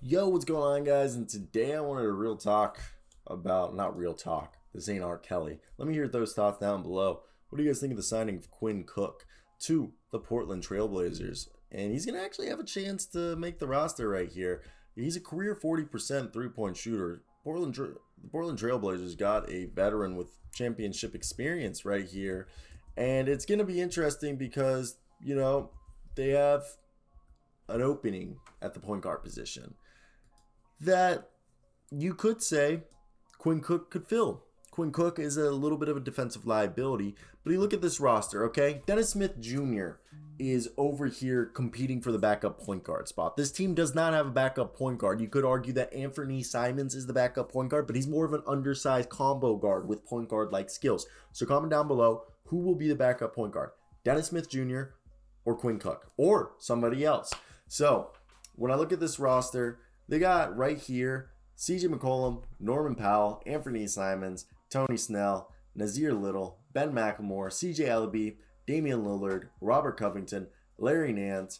Yo, what's going on, guys? And today I wanted not real talk. This ain't R. Kelly. Let me hear those thoughts down below. What do you guys think of the signing of Quinn Cook to the Portland Trailblazers? And he's going to actually have a chance to make the roster right here. He's a career 40% three-point shooter. The Portland Trailblazers got a veteran with championship experience right here. And it's going to be interesting because, they have an opening at the point guard position that you could say Quinn Cook could fill. Quinn Cook is a little bit of a defensive liability, but you look at this roster, okay? Dennis Smith Jr. is over here competing for the backup point guard spot. This team does not have a backup point guard. You could argue that Anthony Simons is the backup point guard, but he's more of an undersized combo guard with point guard-like skills. So comment down below, who will be the backup point guard? Dennis Smith Jr. or Quinn Cook or somebody else? So when I look at this roster, they got right here CJ McCollum, Norman Powell, Anthony Simons, Tony Snell, Nazir Little, Ben McLemore, CJ Elleby, Damian Lillard, Robert Covington, Larry Nance,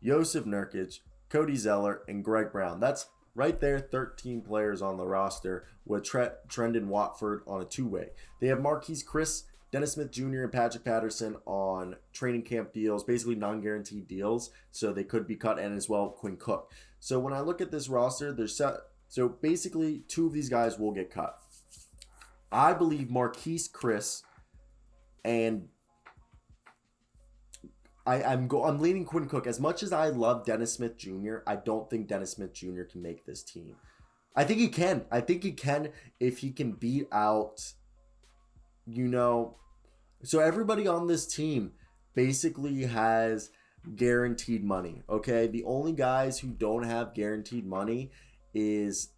Jusuf Nurkic, Cody Zeller, and Greg Brown. That's right there, 13 players on the roster with Trendon Watford on a two-way. They have Marquise Chris, Dennis Smith Jr. and Patrick Patterson on training camp deals, basically non-guaranteed deals, so they could be cut, and as well Quinn Cook. So when I look at this roster, so basically two of these guys will get cut. I believe Marquise Chris and I'm leaning Quinn Cook. As much as I love Dennis Smith Jr., I don't think Dennis Smith Jr. can make this team. I think he can. I think he can if he can beat out, so everybody on this team basically has guaranteed money, okay? The only guys who don't have guaranteed money is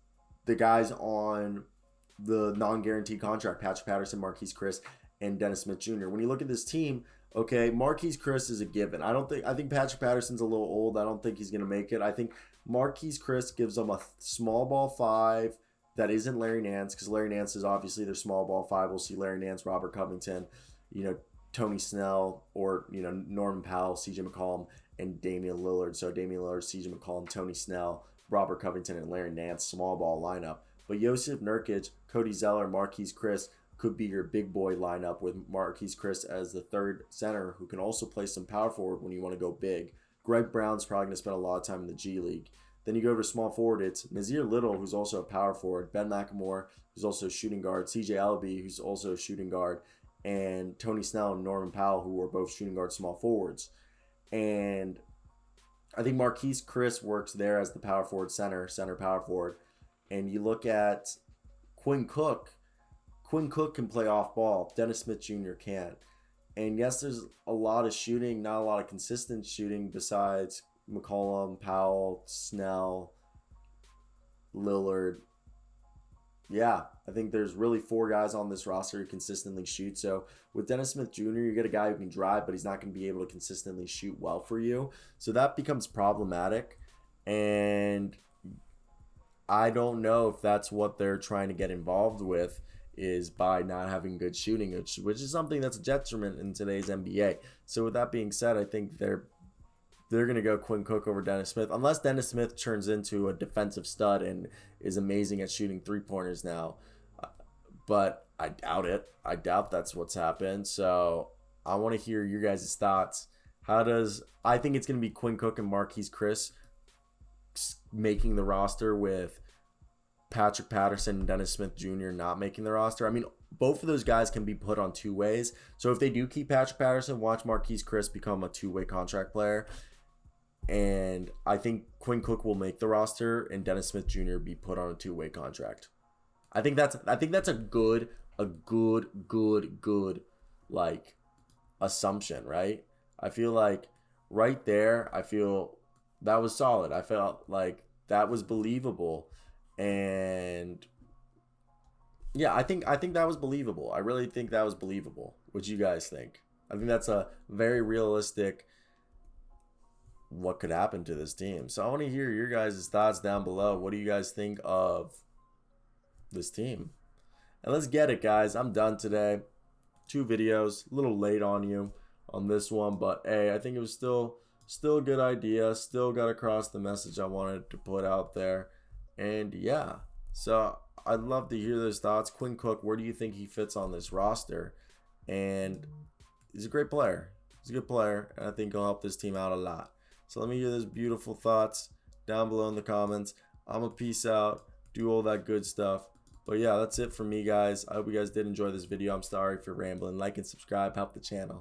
the guys on the non-guaranteed contract, Patrick Patterson, Marquise Chris, and Dennis Smith Jr. When you look at this team, okay, Marquise Chris is a given. I think Patrick Patterson's a little old. I don't think he's going to make it. I think Marquise Chris gives them a small ball five that isn't Larry Nance, because Larry Nance is obviously their small ball five. We'll see Larry Nance, Robert Covington, Tony Snell, or, Norman Powell, CJ McCollum, and Damian Lillard. So Damian Lillard, CJ McCollum, Tony Snell, Robert Covington, and Larry Nance, small ball lineup. But Jusuf Nurkic, Cody Zeller, Marquise Chris could be your big boy lineup, with Marquise Chris as the third center who can also play some power forward when you want to go big. Greg Brown's probably going to spend a lot of time in the G League. Then you go over small forward, it's Nazir Little, who's also a power forward, Ben McLemore, who's also a shooting guard, CJ Elleby, who's also a shooting guard, and Tony Snell and Norman Powell, who are both shooting guard small forwards. And I think Marquise Chris works there as the power forward center power forward. And you look at Quinn Cook can play off ball. Dennis Smith Jr. can't. And yes, there's a lot of shooting, not a lot of consistent shooting besides McCollum, Powell, Snell, Lillard. Yeah, I think there's really four guys on this roster who consistently shoot. So with Dennis Smith Jr., you get a guy who can drive, but he's not going to be able to consistently shoot well for you. So that becomes problematic. And I don't know if that's what they're trying to get involved with, is by not having good shooting, which is something that's a detriment in today's NBA. So with that being said, I think they're going to go Quinn Cook over Dennis Smith, unless Dennis Smith turns into a defensive stud and is amazing at shooting three-pointers now. But I doubt it. I doubt that's what's happened. So I want to hear your guys' thoughts. I think it's going to be Quinn Cook and Marquise Chris making the roster, with Patrick Patterson and Dennis Smith Jr. not making the roster. I mean, both of those guys can be put on two ways. So if they do keep Patrick Patterson, watch Marquise Chris become a two-way contract player. And I think Quinn Cook will make the roster and Dennis Smith Jr. be put on a two-way contract. I think that's a good like assumption, right? I feel like right there, that was solid. I felt like that was believable. And yeah, I think that was believable. I really think that was believable. What do you guys think? I think that's a very realistic what could happen to this team. So I want to hear your guys' thoughts down below. What do you guys think of this team? And let's get it, guys. I'm done today. 2 videos, a little late on you on this one, but hey, I think it was still still a good idea. Still got across the message I wanted to put out there. And yeah, so I'd love to hear those thoughts. Quinn Cook, where do you think he fits on this roster? And he's a great player. He's a good player, and I think he'll help this team out a lot. So let me hear those beautiful thoughts down below in the comments. I'm a peace out, do all that good stuff. But yeah, that's it for me, guys. I hope you guys did enjoy this video. I'm sorry for rambling. Like and subscribe, help the channel.